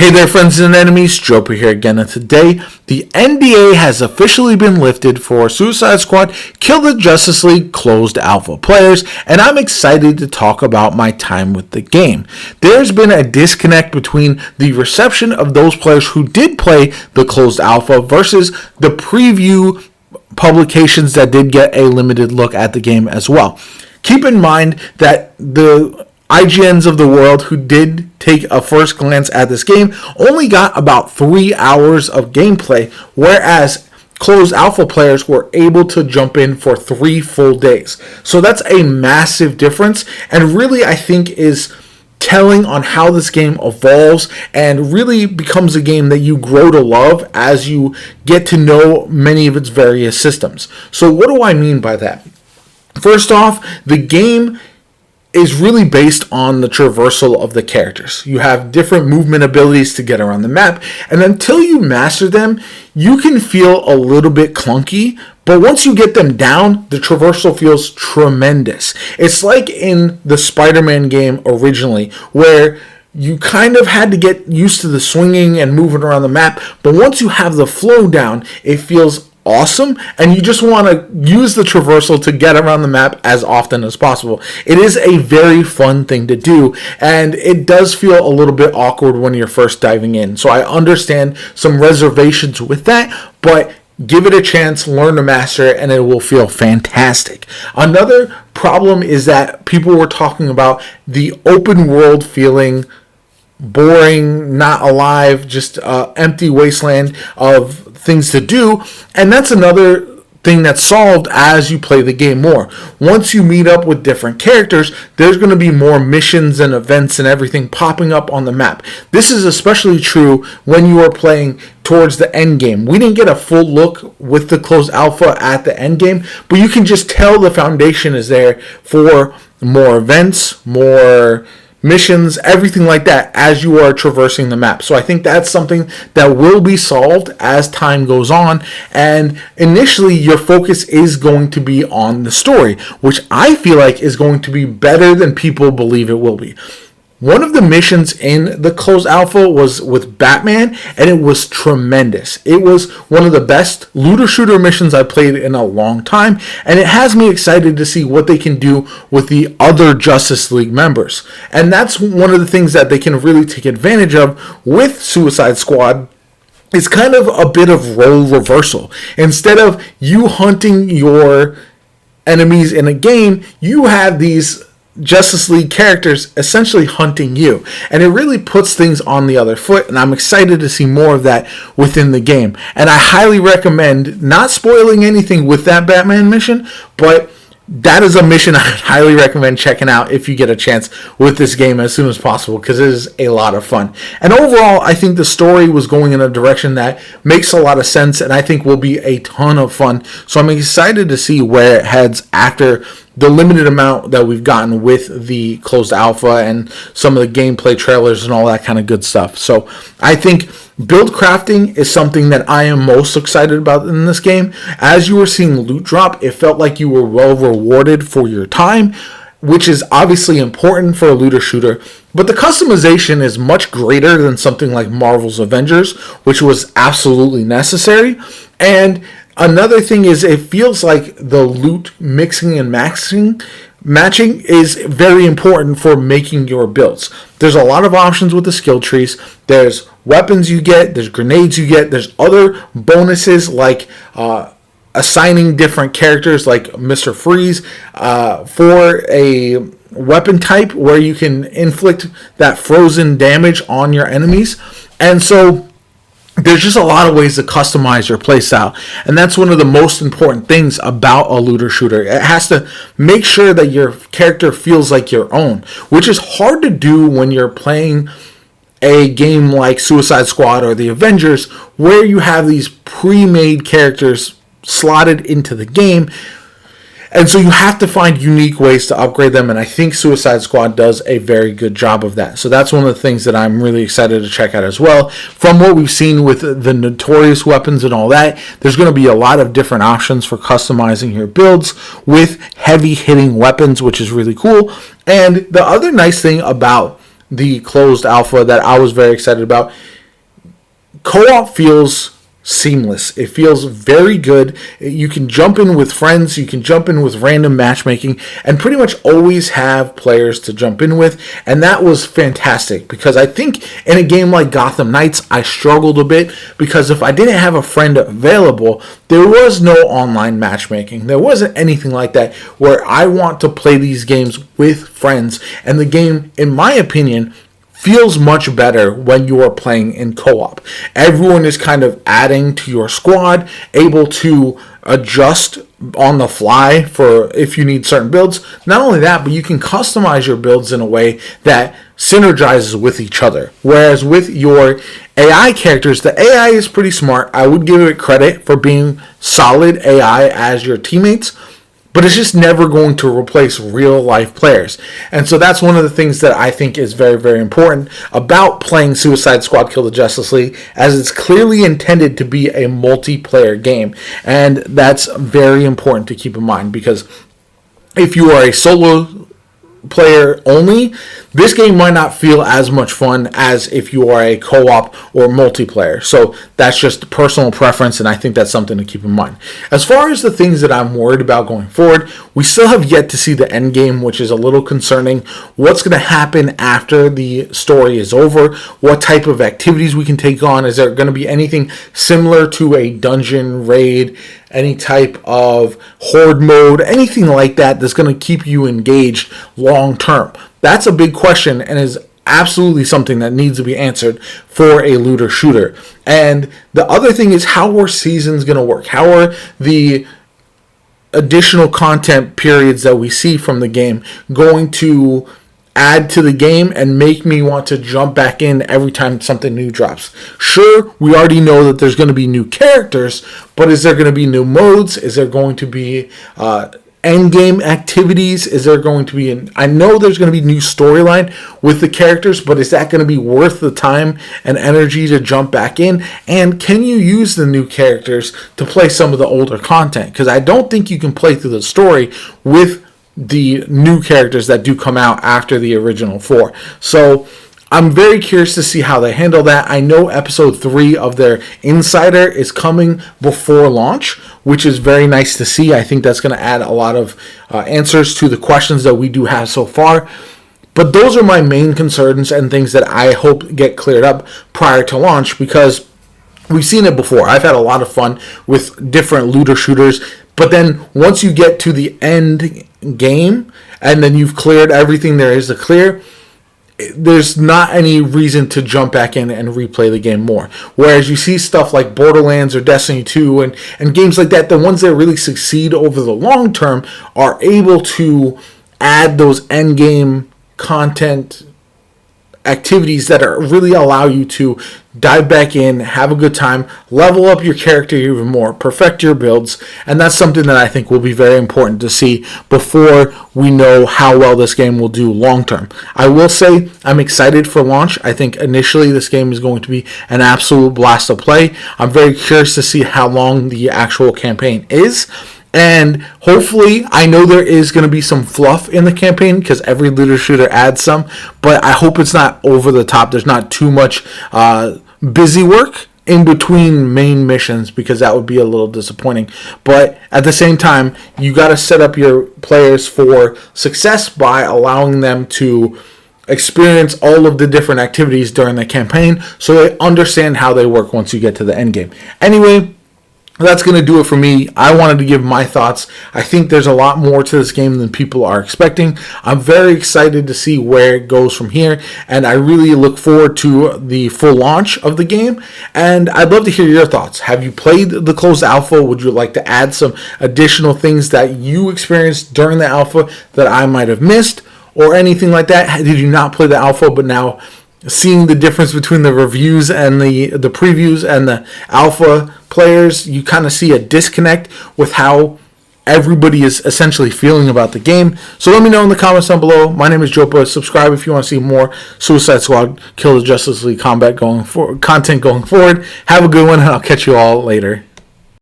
Hey there, friends and enemies, JoPa here again, and today the NDA has officially been lifted for Suicide Squad Kill the Justice League closed alpha players, and I'm excited to talk about my time with the game. There's been a disconnect between the reception of those players who did play the closed alpha versus the preview publications that did get a limited look at the game as well. Keep in mind that the IGNs of the world who did take a first glance at this game only got about 3 hours of gameplay, whereas closed alpha players were able to jump in for 3 full days. So that's a massive difference, and really I think is telling on how this game evolves and really becomes a game that you grow to love as you get to know many of its various systems. So what do I mean by that? First off, the game is really based on the traversal of the characters. You have different movement abilities to get around the map, and until you master them, you can feel a little bit clunky, but once you get them down, the traversal feels tremendous. It's like in the Spider-Man game originally, where you kind of had to get used to the swinging and moving around the map, but once you have the flow down, it feels awesome, and you just want to use the traversal to get around the map as often as possible. It is a very fun thing to do, and it does feel a little bit awkward when you're first diving in. So I understand some reservations with that, but give it a chance, learn to master it, and it will feel fantastic. Another problem is that people were talking about the open world feeling boring, not alive, just empty wasteland of things to do, and that's another thing that's solved as you play the game more. Once you meet up with different characters, there's going to be more missions and events and everything popping up on the map. This is especially true when you are playing towards the end game. We didn't get a full look with the closed alpha at the end game, but you can just tell the foundation is there for more events, more missions, everything like that as you are traversing the map. So I think that's something that will be solved as time goes on, and initially your focus is going to be on the story, which I feel like is going to be better than people believe it will be. One of the missions in the closed alpha was with Batman, and it was tremendous. It was one of the best looter shooter missions I've played in a long time, and it has me excited to see what they can do with the other Justice League members. And that's one of the things that they can really take advantage of with Suicide Squad. It's kind of a bit of role reversal. Instead of you hunting your enemies in a game, you have these Justice League characters essentially hunting you, and it really puts things on the other foot, and I'm excited to see more of that within the game. And I highly recommend not spoiling anything with that Batman mission, but that is a mission I highly recommend checking out if you get a chance with this game as soon as possible, because it is a lot of fun. And overall, I think the story was going in a direction that makes a lot of sense, and I think will be a ton of fun. So I'm excited to see where it heads after the limited amount that we've gotten with the closed alpha and some of the gameplay trailers and all that kind of good stuff. So I think build crafting is something that I am most excited about in this game. As you were seeing loot drop, it felt like you were well rewarded for your time, which is obviously important for a looter shooter, but the customization is much greater than something like Marvel's Avengers, which was absolutely necessary. And another thing is, it feels like the loot mixing and matching is very important for making your builds. There's a lot of options with the skill trees. There's weapons you get, there's grenades you get, there's other bonuses like assigning different characters like Mr. Freeze for a weapon type where you can inflict that frozen damage on your enemies. And so there's just a lot of ways to customize your playstyle, and that's one of the most important things about a looter shooter. It has to make sure that your character feels like your own, which is hard to do when you're playing a game like Suicide Squad or the Avengers, where you have these pre-made characters slotted into the game. And so you have to find unique ways to upgrade them, and I think Suicide Squad does a very good job of that. So that's one of the things that I'm really excited to check out as well. From what we've seen with the notorious weapons and all that, there's going to be a lot of different options for customizing your builds with heavy-hitting weapons, which is really cool. And the other nice thing about the closed alpha that I was very excited about. Co-op feels seamless. It feels very good. You can jump in with friends, you can jump in with random matchmaking, and pretty much always have players to jump in with, and that was fantastic, because I think in a game like Gotham Knights, I struggled a bit, because if I didn't have a friend available, there was no online matchmaking. There wasn't anything like that where I want to play these games with friends, and the game, in my opinion, feels much better when you are playing in co-op. Everyone is kind of adding to your squad, able to adjust on the fly for if you need certain builds. Not only that, but you can customize your builds in a way that synergizes with each other. Whereas with your AI characters, the AI is pretty smart. I would give it credit for being solid AI as your teammates, but it's just never going to replace real life players. And so that's one of the things that I think is very, very important about playing Suicide Squad Kill the Justice League, as it's clearly intended to be a multiplayer game. And that's very important to keep in mind, because if you are a solo player only, this game might not feel as much fun as if you are a co-op or multiplayer. So that's just personal preference, and I think that's something to keep in mind. As far as the things that I'm worried about going forward, we still have yet to see the end game, which is a little concerning. What's going to happen after the story is over? What type of activities we can take on? Is there going to be anything similar to a dungeon raid, any type of horde mode, anything like that that's going to keep you engaged long term? That's a big question, and is absolutely something that needs to be answered for a looter shooter. And the other thing is, how are seasons going to work? How are the additional content periods that we see from the game going to add to the game and make me want to jump back in every time something new drops? Sure, we already know that there's going to be new characters, but is there going to be new modes? Is there going to be end game activities? Is there going to be I know there's going to be new storyline with the characters, but is that going to be worth the time and energy to jump back in? And can you use the new characters to play some of the older content? Because I don't think you can play through the story with the new characters that do come out after the original 4. So I'm very curious to see how they handle that. I know episode 3 of their Insider is coming before launch, which is very nice to see. I think that's going to add a lot of answers to the questions that we do have so far. But those are my main concerns and things that I hope get cleared up prior to launch, because we've seen it before. I've had a lot of fun with different looter shooters, but then once you get to the end game and then you've cleared everything there is to clear, there's not any reason to jump back in and replay the game more. Whereas you see stuff like Borderlands or Destiny 2 and games like that, the ones that really succeed over the long term are able to add those end game content activities that are really allow you to dive back in, have a good time, level up your character even more, perfect your builds, and that's something that I think will be very important to see before we know how well this game will do long term. I will say I'm excited for launch. I think initially this game is going to be an absolute blast to play. I'm very curious to see how long the actual campaign is. And hopefully, I know there is going to be some fluff in the campaign, because every looter shooter adds some, but I hope it's not over the top. There's not too much busy work in between main missions, because that would be a little disappointing. But at the same time, you got to set up your players for success by allowing them to experience all of the different activities during the campaign, so they understand how they work once you get to the end game. Anyway, that's going to do it for me. I wanted to give my thoughts. I think there's a lot more to this game than people are expecting. I'm very excited to see where it goes from here, and I really look forward to the full launch of the game. And I'd love to hear your thoughts. Have you played the closed alpha? Would you like to add some additional things that you experienced during the alpha that I might have missed, or anything like that? Did you not play the alpha, but now seeing the difference between the reviews and the previews and the alpha players, you kind of see a disconnect with how everybody is essentially feeling about the game? So let me know in the comments down below. My name is JoPa. Subscribe if you want to see more Suicide Squad Kill the Justice League content going forward. Have a good one, and I'll catch you all later.